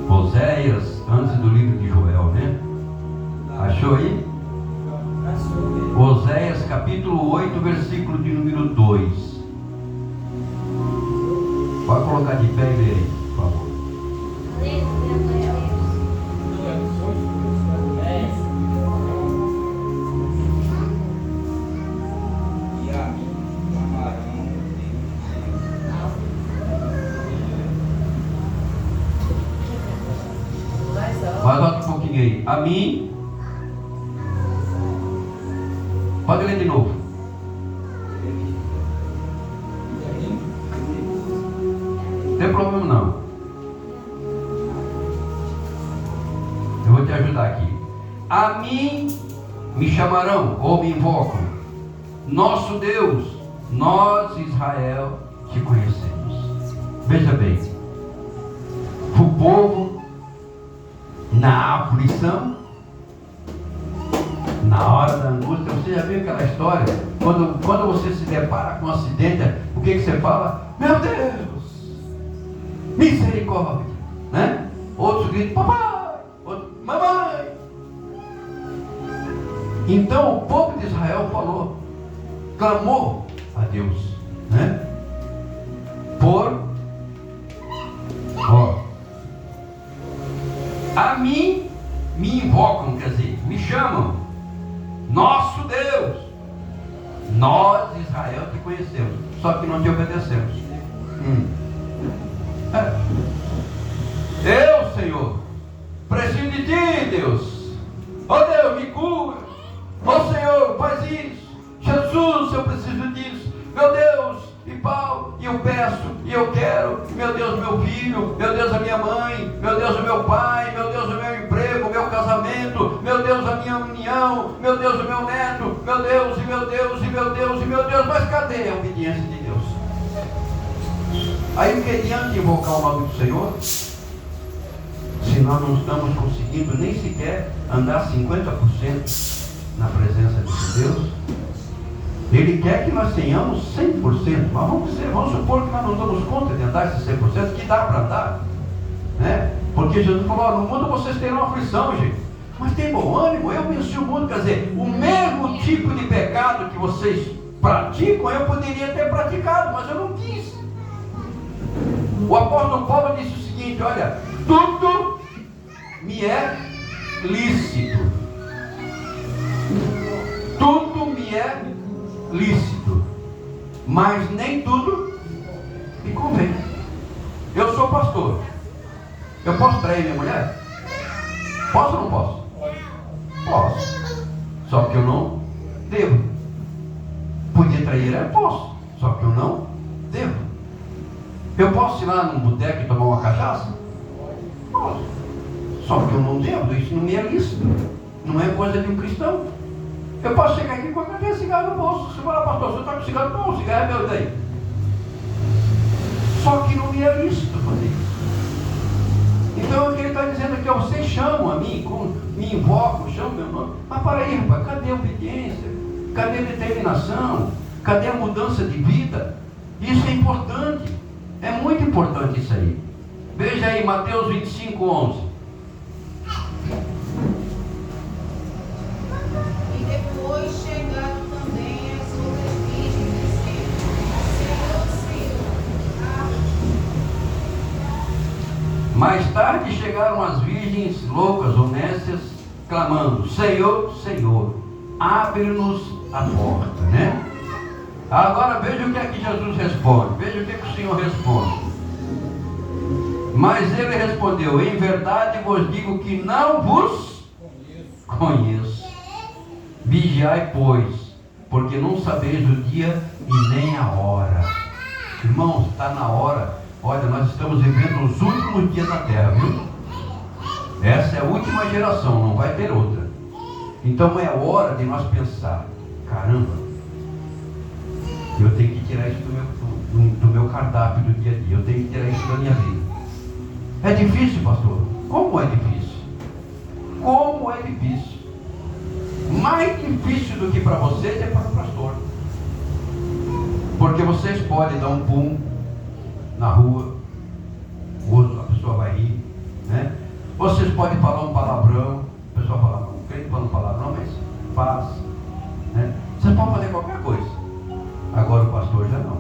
A: Oséias, antes do livro de Joel, né? Achou aí? Oséias capítulo 8, versículo de número 2. Pode colocar de pé e ler aí, por favor. Mais alto um pouquinho aí. A mim. Pode ler de novo. Não tem problema não. Eu vou te ajudar aqui. A mim me chamarão ou me invocam. Nosso Deus, nós Israel te conhecemos. Veja bem. O povo na aflição, na hora da angústia, você já viu aquela história? Quando você se depara com um acidente, o que você fala? Meu Deus, misericórdia, né? Outros gritam, papai, outro, mamãe. Então o povo de Israel falou, clamou a Deus, né? A mim me invocam, quer dizer, me chamam. Nosso Deus, nós Israel te conhecemos, só que não te obedecemos. Eu, Senhor, preciso de ti, Deus. Oh Deus, me cura. Oh Senhor, faz isso. Jesus, eu preciso disso. Meu Deus, e Paulo, e eu peço, e eu quero. Meu Deus, meu filho. Meu Deus, a minha mãe. Meu Deus, o meu pai. Meu Deus, o meu emprego, o meu casamento. Meu Deus, a minha união. Meu Deus, o meu neto. Meu Deus, e meu Deus, e meu Deus, e meu Deus. Mas cadê a obediência de Deus? Aí, que adianta invocar o nome do Senhor, se nós não estamos conseguindo nem sequer andar 50% na presença de Deus? Ele quer que nós tenhamos 100%, mas vamos supor que nós não damos conta de andar esses 100%, que dá para andar, né? Porque Jesus falou, no mundo vocês terão aflição, gente, mas tem bom ânimo, eu venci o mundo. Quer dizer, o mesmo tipo de pecado que vocês praticam, eu poderia ter praticado, mas eu não quis. O apóstolo Paulo disse o seguinte, olha, tudo me é lícito. Tudo me é lícito, mas nem tudo me convém. Eu sou pastor. Eu posso trair minha mulher? Posso ou não posso? Posso. Só que eu não devo. Podia trair ela? Posso. Só que eu não devo. Eu posso ir lá num boteco e tomar uma cachaça? Posso. Só que eu não devo. Isso não me é lícito. Não é coisa de um cristão. Eu posso chegar aqui com a cigarro no bolso. Você fala, pastor, você está com cigarro no bolso, cigarro é meu daí. Só que não me é lícito fazer isso. Então o que ele está dizendo aqui, vocês chamam a mim, me invocam, chamam meu nome. Mas para aí, rapaz, cadê a obediência? Cadê a determinação? Cadê a mudança de vida? Isso é importante. É muito importante isso aí. Veja aí, Mateus 25:11.
C: E depois chegaram também as outras
A: Mais tarde chegaram as virgens loucas, honestas, clamando: Senhor, Senhor, abre-nos a porta, né? Agora veja o que é que Jesus responde. Veja o que é que o Senhor responde. Mas ele respondeu: em verdade vos digo que não vos conheço. Vigiai, pois, porque não sabeis o dia e nem a hora. Irmãos, está na hora. Olha, nós estamos vivendo os últimos dias da terra, viu? Essa é a última geração, não vai ter outra. Então é hora de nós pensar: caramba, eu tenho que tirar isso do meu cardápio do dia a dia. Eu tenho que tirar isso da minha vida. É difícil, pastor? Como é difícil? Como é difícil? Mais difícil do que para vocês é para o pastor. Porque vocês podem dar um pum na rua, a pessoa vai rir, né? Vocês podem falar um palavrão, a pessoa fala: não creio que fala um palavrão, mas faz, né? Vocês podem fazer qualquer coisa. Agora o pastor já não.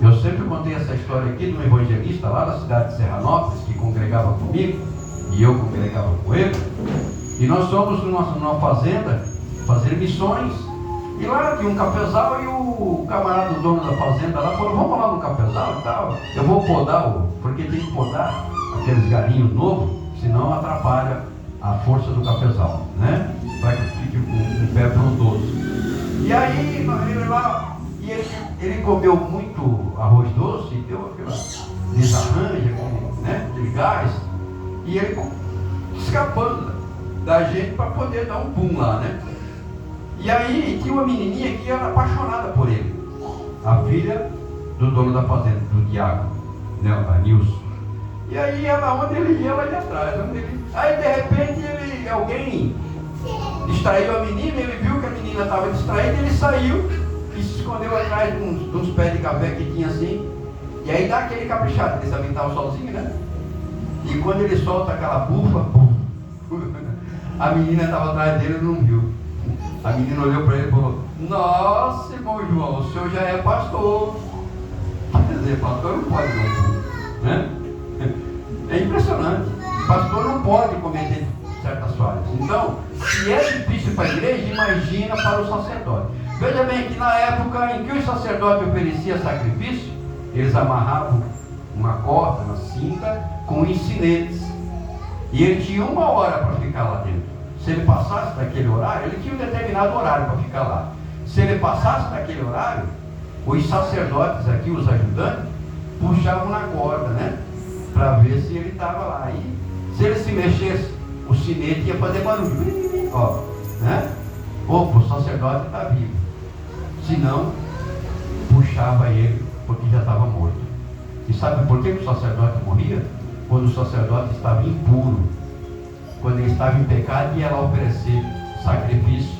A: Eu sempre contei essa história aqui de um evangelista lá da cidade de Serranópolis, que congregava comigo, e eu congregava com ele, e nós fomos numa fazenda fazer missões, e lá tinha um cafezal, e o camarada do dono da fazenda lá falou: vamos lá no cafezal e tal, eu vou podar, porque tem que podar aqueles galinhos novos, senão atrapalha a força do cafezal, né? Para que fique um pé frondoso. E aí ele lá, e ele comeu muito arroz doce, deu aquela desarranja, né, de gás, e ele escapando da gente para poder dar um pum lá, né? E aí tinha uma menininha que era apaixonada por ele, a filha do dono da fazenda, do diácono, né, a Nilson. E aí ela, onde ele ia, ela ia atrás. Aí de repente alguém distraiu a menina, ele viu que a menina estava distraída, ele saiu e se escondeu atrás de uns pés de café que tinha assim. E aí dá aquele caprichado, ele também estava sozinho, né? E quando ele solta aquela bufa, a menina estava atrás dele e não viu. A menina olhou para ele e falou: nossa, irmão João, o senhor já é pastor. Quer dizer, pastor não pode dar um pulo, né? É impressionante. Pastor não pode cometer certas falhas. Então, se é difícil para a igreja, imagina para o sacerdote. Veja bem que na época em que o sacerdote oferecia sacrifício, eles amarravam uma corda na cinta com ensinetes. E ele tinha 1 hora para ficar lá dentro. Se ele passasse daquele horário, ele tinha um determinado horário para ficar lá. Se ele passasse daquele horário, os sacerdotes aqui, os ajudantes, puxavam na corda, né? Para ver se ele estava lá. E se ele se mexesse, o sinete ia fazer barulho. Ó, né? Opa, o sacerdote está vivo. Se não, puxava ele, porque já estava morto. E sabe por que o sacerdote morria? Quando o sacerdote estava impuro. Quando ele estava em pecado, ia lá oferecer sacrifício,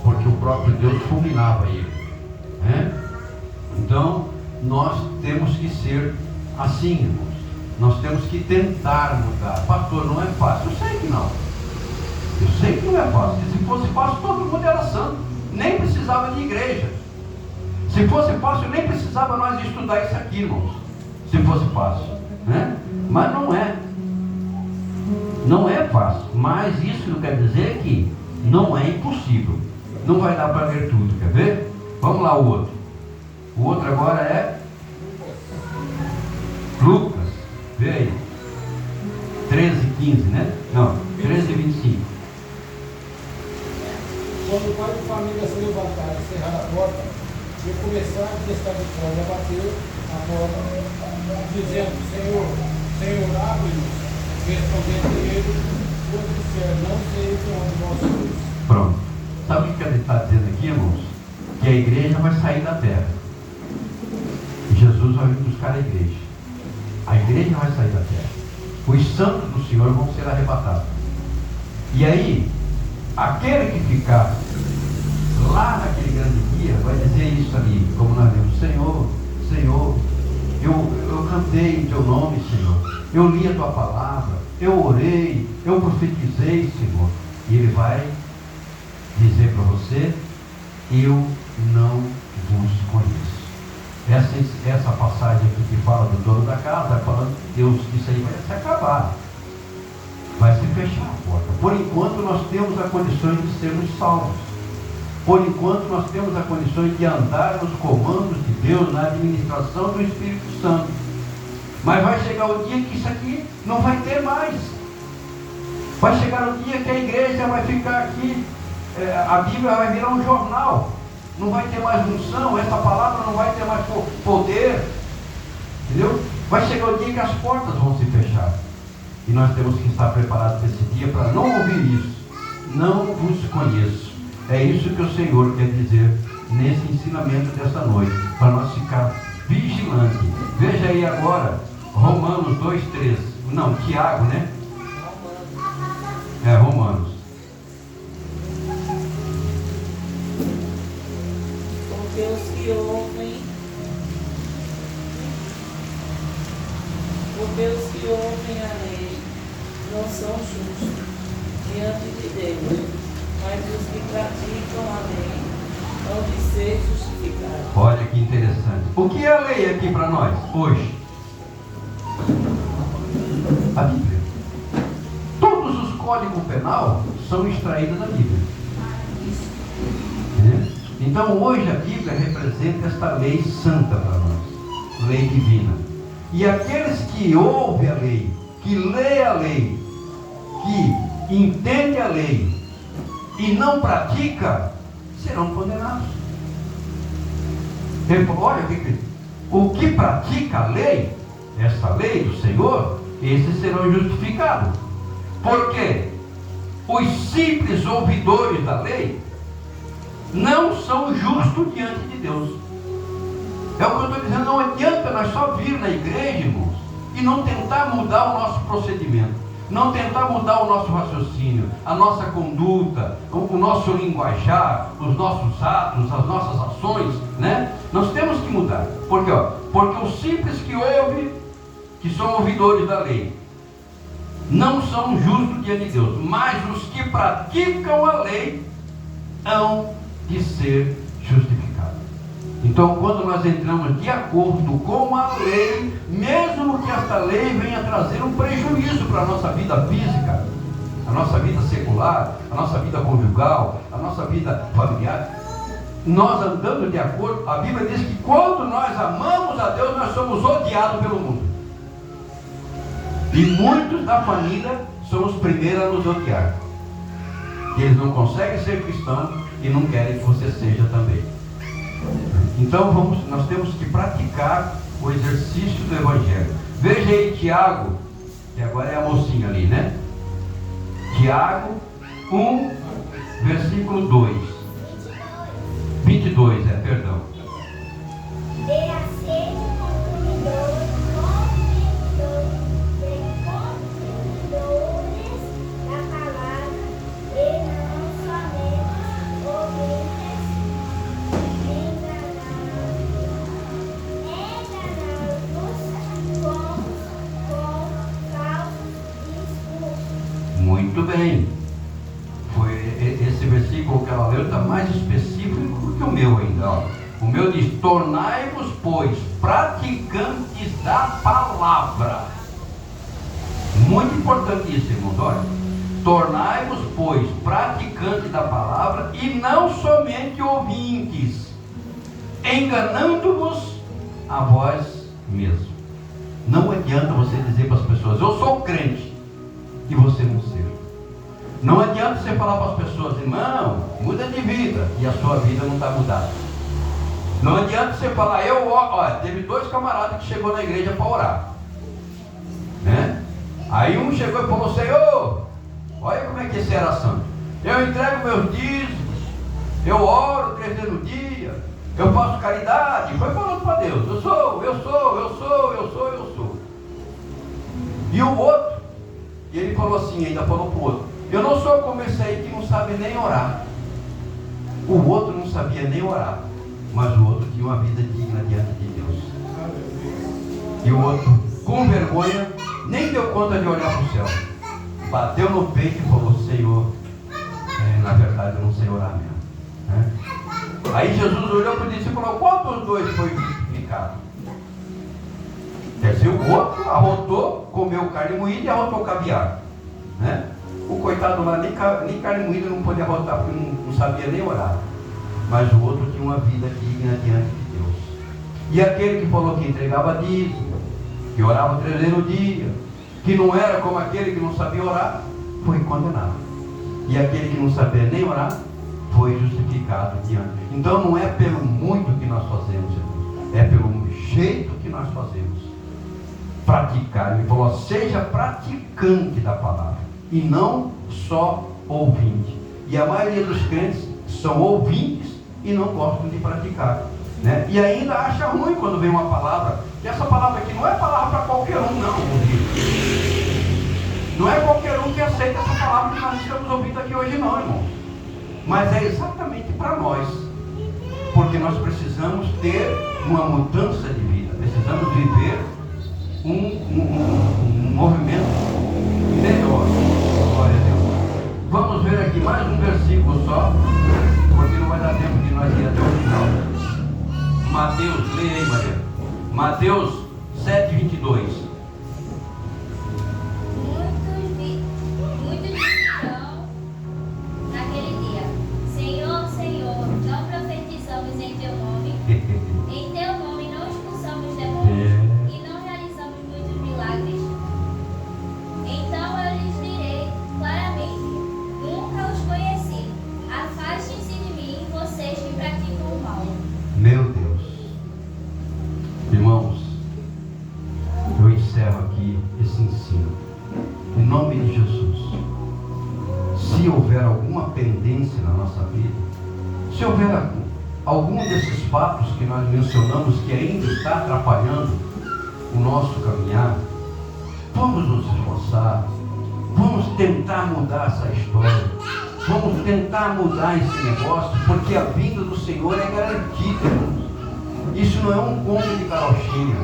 A: porque o próprio Deus fulminava ele, né? Então, nós temos que ser assim, irmãos. Nós temos que tentar mudar. Pastor, não é fácil. Eu sei que não. Eu sei que não é fácil. Se fosse fácil, todo mundo era santo. Nem precisava de igreja. Se fosse fácil, nem precisava nós estudar isso aqui, irmãos. Se fosse fácil, né? Mas não é. Não é fácil. Mas isso não quer dizer que não é impossível. Não vai dar para ler tudo. Quer ver? Vamos lá, o outro. O outro agora é Lucas. Vê aí. 13:15, né? Não, 13:25.
C: Quando o pai de família se levantar e cerrar a porta, e começar a estar de fora a bater a porta, dizendo: Senhor, Senhor, abre-nos. Respondendo ele: eu disser, não sei de onde nós somos.
A: Pronto. Sabe o que ele está dizendo aqui, irmãos? Que a igreja vai sair da terra. E Jesus vai vir buscar a igreja. A igreja vai sair da terra. Os santos do Senhor vão ser arrebatados. E aí, aquele que ficar lá naquele grande dia vai dizer isso ali, como nós lemos: Senhor, Senhor, eu cantei em teu nome, Senhor. Eu li a tua palavra, eu orei, eu profetizei, Senhor. E ele vai dizer para você: eu não vos conheço. Essa passagem aqui que fala do dono da casa, está falando Deus, isso aí vai se acabar. Vai se fechar a porta. Por enquanto nós temos a condição de sermos salvos. Por enquanto nós temos a condição de andar nos comandos de Deus, na administração do Espírito Santo. Mas vai chegar o dia que isso aqui não vai ter mais. Vai chegar o dia que a igreja vai ficar aqui, a Bíblia vai virar um jornal. Não vai ter mais unção, essa palavra não vai ter mais poder. Entendeu? Vai chegar o dia que as portas vão se fechar. E nós temos que estar preparados para esse dia, para não ouvir isso. Não vos conheço. É isso que o Senhor quer dizer nesse ensinamento dessa noite, para nós ficar vigilantes. Veja aí agora, Romanos 2:13. Não, Tiago, né? Romanos.
D: Porque os que ouvem a lei não são justos diante de Deus, mas os que praticam a lei hão de ser justificados.
A: Olha que interessante. O que é a lei aqui para nós hoje? A Bíblia. Todos os códigos penal são extraídos da Bíblia. Então hoje a Bíblia representa esta lei santa para nós, lei divina. E aqueles que ouvem a lei, que lê a lei, que entende a lei e não pratica, serão condenados. Ele falou, olha, o que pratica a lei, essa lei do Senhor, esses serão justificados. Por quê? Os simples ouvidores da lei não são justos diante de Deus. É o que eu estou dizendo, não adianta nós só vir na igreja, irmãos, e não tentar mudar o nosso procedimento, não tentar mudar o nosso raciocínio, a nossa conduta, o nosso linguajar, os nossos atos, as nossas ações, né? Nós temos que mudar. Por quê? Porque os simples que ouvem, que são ouvidores da lei, não são justos diante de Deus, mas os que praticam a lei hão de ser justificados. Então, quando nós entramos de acordo com a lei, mesmo que esta lei venha trazer um prejuízo para a nossa vida física, a nossa vida secular, a nossa vida conjugal, a nossa vida familiar, nós andando de acordo, a Bíblia diz que quando nós amamos a Deus, nós somos odiados pelo mundo. E muitos da família são os primeiros a nos odiar. Eles não conseguem ser cristãos e não querem que você seja também. Então nós temos que praticar o exercício do Evangelho. Veja aí Tiago, que agora é a mocinha ali, né? Tiago 1, versículo 2. 22, perdão.
E: De aceite consumidores da palavra e não somente ouvintes, enganar-vos com falsos discursos.
A: Muito bem. Foi esse versículo que ela leu está mais específico do que o meu ainda. Ó. O meu diz: tornai-vos, pois, praticantes da palavra. Muito importante isso, irmãos. Olha, tornai-vos, pois, praticantes da palavra e não somente ouvintes, enganando-vos a vós mesmos. Não adianta você dizer para as pessoas: eu sou crente, e você não ser. Não adianta você falar para as pessoas: irmão, muda de vida, e a sua vida não está mudada. Não adianta você falar: olha, teve 2 camaradas que chegou na igreja para orar, né? Aí um chegou e falou: Senhor, olha como é que esse era santo. Eu entrego meus dízimos, eu oro 3 vezes no dia, eu faço caridade. Foi falando para Deus: eu sou. E o outro, e ele falou assim, ainda falou para o outro: eu não sou como esse aí que não sabe nem orar. O outro não sabia nem orar, mas o outro tinha uma vida digna diante de Deus. E o outro, com vergonha, nem deu conta de olhar para o céu. Bateu no peito e falou: Senhor, na verdade eu não sei orar mesmo. Aí Jesus olhou para o discípulo e falou: qual dos 2 foi justificado? Quer dizer, o outro arrotou, comeu carne moída e arrotou caviar, né? O coitado lá nem carne moída não podia arrotar porque não sabia nem orar. Mas o outro tinha uma vida digna diante de Deus. E aquele que falou que entregava dízimo, que orava 3 vezes no dia, que não era como aquele que não sabia orar, foi condenado. E aquele que não sabia nem orar, foi justificado diante. Então não é pelo muito que nós fazemos, é pelo jeito que nós fazemos. Praticar. Ele falou, seja praticante da palavra e não só ouvinte. E a maioria dos crentes são ouvintes e não gostam de praticar, né? E ainda acha ruim quando vem uma palavra, que essa palavra aqui não é palavra para qualquer um, não. Não é qualquer um que aceita essa palavra que nós estamos ouvindo aqui hoje, não, irmão. Mas é exatamente para nós, porque nós precisamos ter uma mudança de vida, precisamos viver um movimento melhor. Glória a Deus. Vamos ver aqui mais um versículo só, porque não vai dar tempo de nós ir até o final. Mateus, leia aí, Maria. Mateus 7:22.
E: Muitos dirão naquele dia: Senhor, Senhor, não profetizamos em teu nome, em teu nome não expulsamos demônios e não realizamos muitos milagres. Então eu lhes direi claramente: nunca os conheci. Afastem-se de mim, vocês que praticam o mal.
A: Meu Deus. Irmãos, eu encerro aqui esse ensino. Em nome de Jesus. Se houver alguma pendência na nossa vida, se houver algum desses fatos que nós mencionamos que ainda está atrapalhando o nosso caminhar, vamos nos esforçar, vamos tentar mudar essa história, vamos tentar mudar esse negócio, porque a vinda do Senhor é garantida, irmãos. Isso não é um conto de carochinha,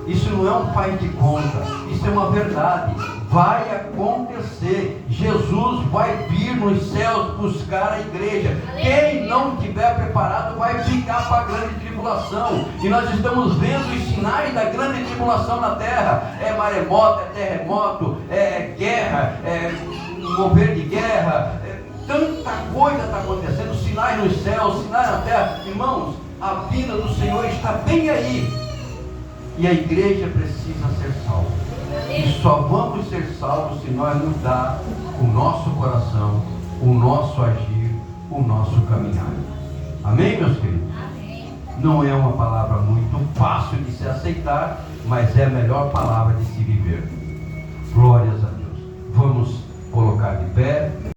A: isso não é um faz de conta, isso é uma verdade. Vai acontecer. Jesus vai vir nos céus buscar a igreja. Quem não estiver preparado vai ficar para a grande tribulação. E nós estamos vendo os sinais da grande tribulação na terra. É maremoto, é terremoto, é guerra, é mover de guerra. Tanta coisa está acontecendo. Sinais nos céus, sinais na terra. Irmãos, a vinda do Senhor está bem aí. E a igreja precisa ser salva. E só vamos ser salvos se nós mudar o nosso coração, o nosso agir, o nosso caminhar. Amém, meus queridos?
E: Amém.
A: Não é uma palavra muito fácil de se aceitar, mas é a melhor palavra de se viver. Glórias a Deus. Vamos colocar de pé.